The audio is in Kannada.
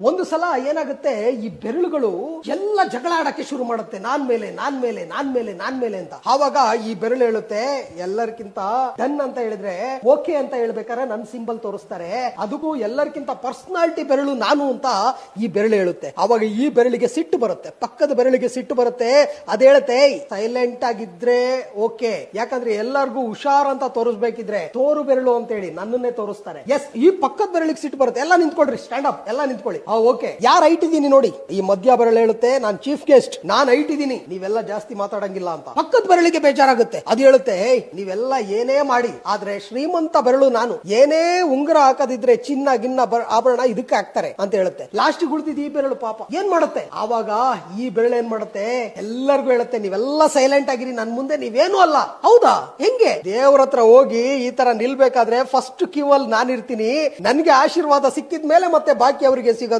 ಒಂದು ಸಲ ಏನಾಗುತ್ತೆ, ಈ ಬೆರಳುಗಳು ಎಲ್ಲ ಜಗಳ ಆಡಕ್ಕೆ ಶುರು ಮಾಡುತ್ತೆ, ನಾನ್ ಮೇಲೆ ನಾನ್ ಮೇಲೆ ನಾನ್ ಮೇಲೆ ನಾನ್ ಮೇಲೆ ಅಂತ. ಆವಾಗ ಈ ಬೆರಳು ಹೇಳುತ್ತೆ, ಎಲ್ಲರಿಗಿಂತ ಡನ್ ಅಂತ ಹೇಳಿದ್ರೆ ಓಕೆ ಅಂತ ಹೇಳ್ಬೇಕಾದ್ರೆ ನನ್ ಸಿಂಬಲ್ ತೋರಿಸ್ತಾರೆ, ಅದಕ್ಕೂ ಎಲ್ಲರಿಗಿಂತ ಪರ್ಸನಾಲಿಟಿ ಬೆರಳು ನಾನು ಅಂತ ಈ ಬೆರಳು ಹೇಳುತ್ತೆ. ಆವಾಗ ಈ ಬೆರಳಿಗೆ ಸಿಟ್ಟು ಬರುತ್ತೆ, ಪಕ್ಕದ ಬೆರಳಿಗೆ ಸಿಟ್ಟು ಬರುತ್ತೆ. ಅದ್ ಹೇಳುತ್ತೆ ಸೈಲೆಂಟ್ ಆಗಿದ್ರೆ ಓಕೆ, ಯಾಕಂದ್ರೆ ಎಲ್ಲರಿಗೂ ಹುಷಾರ್ ಅಂತ ತೋರಿಸ್ಬೇಕಿದ್ರೆ ತೋರು ಬೆರಳು ಅಂತ ಹೇಳಿ ನನ್ನನ್ನೇ ತೋರಿಸ್ತಾರೆ. ಎಸ್, ಈ ಪಕ್ಕದ ಬೆರಳಿಗೆ ಸಿಟ್ಟು ಬರುತ್ತೆ, ಎಲ್ಲ ನಿಂತ್ಕೊಳ್ರಿ, ಸ್ಟ್ಯಾಂಡ್ ಅಪ್, ಎಲ್ಲ ನಿಂತ್ಕೊಳ್ಳಿ. ಓಕೆ, ಯಾರು ಹೈಟ್ ಇದೀನಿ ನೋಡಿ. ಈ ಮಧ್ಯ ಬೆರಳು ಹೇಳುತ್ತೆ ನಾನು ಚೀಫ್ ಗೆಸ್ಟ್, ನಾನ್ ಹೈಟ್ ಇದೀನಿ, ನೀವೆಲ್ಲ ಜಾಸ್ತಿ ಮಾತಾಡಂಗಿಲ್ಲ ಅಂತ. ಪಕ್ಕದ ಬೆರಳಿಗೆ ಬೇಜಾರಾಗುತ್ತೆ, ಅದು ಹೇಳುತ್ತೆ ನೀವೆಲ್ಲ ಏನೇ ಮಾಡಿ ಆದ್ರೆ ಶ್ರೀಮಂತ ಬೆರಳು ನಾನು, ಏನೇ ಉಂಗುರ ಹಾಕದಿದ್ರೆ ಚಿನ್ನ ಗಿನ್ನ ಆಭರಣ ಇದಕ್ಕೆ ಹಾಕ್ತಾರೆ ಅಂತ ಹೇಳುತ್ತೆ. ಲಾಸ್ಟ್ ಉಳಿದಿದ್ದು ಈ ಬೆರಳು ಪಾಪ ಏನ್ ಮಾಡುತ್ತೆ, ಆವಾಗ ಈ ಬೆರಳು ಏನ್ ಮಾಡುತ್ತೆ, ಎಲ್ಲರಿಗೂ ಹೇಳುತ್ತೆ ನೀವೆಲ್ಲ ಸೈಲೆಂಟ್ ಆಗಿರಿ, ನನ್ ಮುಂದೆ ನೀವೇನು ಅಲ್ಲ. ಹೌದಾ, ಹೆಂಗೆ? ದೇವ್ರ ಹತ್ರ ಹೋಗಿ ಈ ತರ ನಿಲ್ಬೇಕಾದ್ರೆ ಫಸ್ಟ್ ಕ್ಯೂ ಅಲ್ಲಿ ನಾನಿರ್ತೀನಿ, ನನ್ಗೆ ಆಶೀರ್ವಾದ ಸಿಕ್ಕಿದ ಮೇಲೆ ಮತ್ತೆ ಬಾಕಿ ಅವರಿಗೆ ಸಿಗೋದು